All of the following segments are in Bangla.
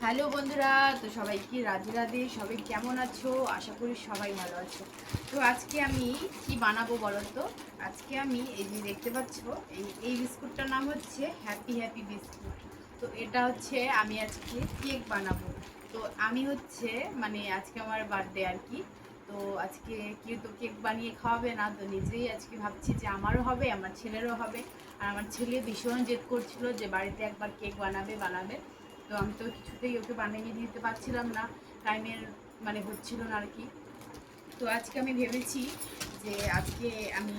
হ্যালো বন্ধুরা, তো সবাই কি রাধে রাধে। সবাই কেমন আছো? আশা করি সবাই ভালো আছো। তো আজকে আমি কি বানাবো বলো তো। আজকে আমি এই যে দেখতে পাচ্ছ, এই বিস্কুটটার নাম হচ্ছে হ্যাপি হ্যাপি বিস্কুট। তো এটা হচ্ছে আমি আজকে কেক বানাবো। তো আমি হচ্ছে আজকে আমার বার্থডে আর কি। তো আজকে কেউ তো কেক বানিয়ে খাওয়াবে না, তো নিজেই আজকে ভাবছি যে আমারও হবে, আমার ছেলেরও হবে। আর আমার ছেলে ভীষণ জেদ করছিল যে বাড়িতে একবার কেক বানাবে বানাবে। তো আমি তো কিছুতেই ওকে বানিয়ে দিতে পারছিলাম না, টাইমের হচ্ছিল না আর কি। তো আজকে আমি ভেবেছি যে আজকে আমি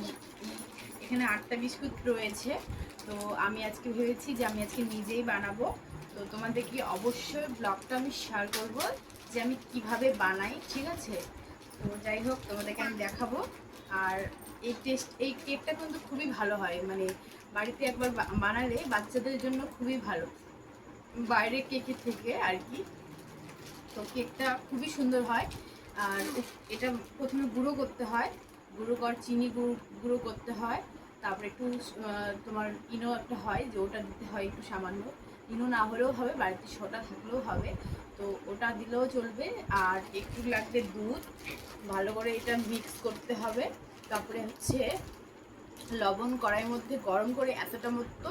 এখানে 8টা বিস্কুট রয়েছে। তো আমি আজকে ভেবেছি যে আমি আজকে নিজেই বানাবো। তো তোমাদেরকে অবশ্যই ব্লগটা আমি শেয়ার করব যে আমি কিভাবে বানাই, ঠিক আছে? তো যাই হোক, তোমাদেরকে আমি দেখাবো। আর এই কেকটা কিন্তু খুবই ভালো হয়, বাড়িতে একবার বানালে বাচ্চাদের জন্য খুবই ভালো, বাইরে কেকের থেকে আর কি। তো কেকটা খুবই সুন্দর হয়। আর এটা প্রথমে গুঁড়ো করতে হয়, চিনি গুঁড়ো করতে হয়। তারপরে একটু তোমার ইনো একটা হয়, যে ওটা দিতে হয় একটু সামান্য। ইনো না হলেও হবে, বাড়িতে সোডা থাকলেও হবে, তো ওটা দিলেও চলবে। আর একটু লাগবে দুধ, ভালো করে এটা মিক্স করতে হবে। তারপরে হচ্ছে লবণ কড়াইয়ের মধ্যে গরম করে এতটা মতো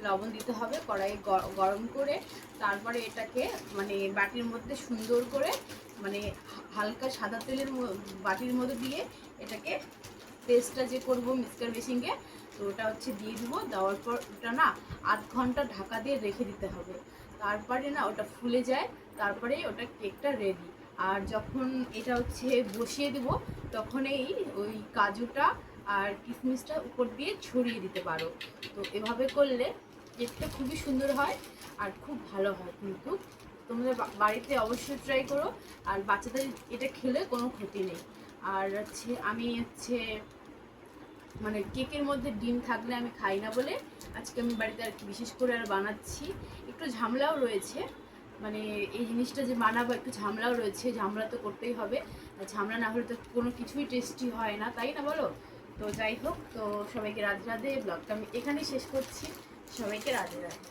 লবণ দিতে হবে, কড়াই গরম করে। তারপরে এটাকে বাটির মধ্যে সুন্দর করে হালকা সাদা তেলের বাটির মধ্যে দিয়ে এটাকে পেস্টটা যে করবো মিক্সচার মেশিনে, তো ওটা হচ্ছে দিয়ে দিব। দেওয়ার পর ওটা না 8 ঘন্টা ঢাকা দিয়ে রেখে দিতে হবে। তারপরে না ওটা ফুলে যায়, তারপরে ওটা কেকটা রেডি। আর যখন এটা হচ্ছে বসিয়ে দেব, তখন ওই কাজুটা আর কিশমিশটা উপর দিয়ে ছড়িয়ে দিতে পারো। তো এভাবে করলে কেকটা খুবই সুন্দর হয় আর খুব ভালো হয় কিন্তু। তোমরা বাড়িতে অবশ্যই ট্রাই করো। আর বাচ্চাদের এটা খেলে কোনো ক্ষতি নেই। আর হচ্ছে আমি কেকের মধ্যে ডিম থাকলে আমি খাই না বলে আজকে আমি বাড়িতে আর কি বিশেষ করে আর বানাচ্ছি। একটু ঝামেলাও রয়েছে, এই জিনিসটা যে বানাবো একটু ঝামেলাও রয়েছে, ঝামেলা তো করতেই হবে। ঝামেলা না হলে তো কোনো কিছুই টেস্টি হয় না, তাই না বলো? তো যাই হোক, তো সবাইকে রাধে রাধে। ব্লগটা আমি এখানেই শেষ করছি। সবাইকে রাধে রাধে।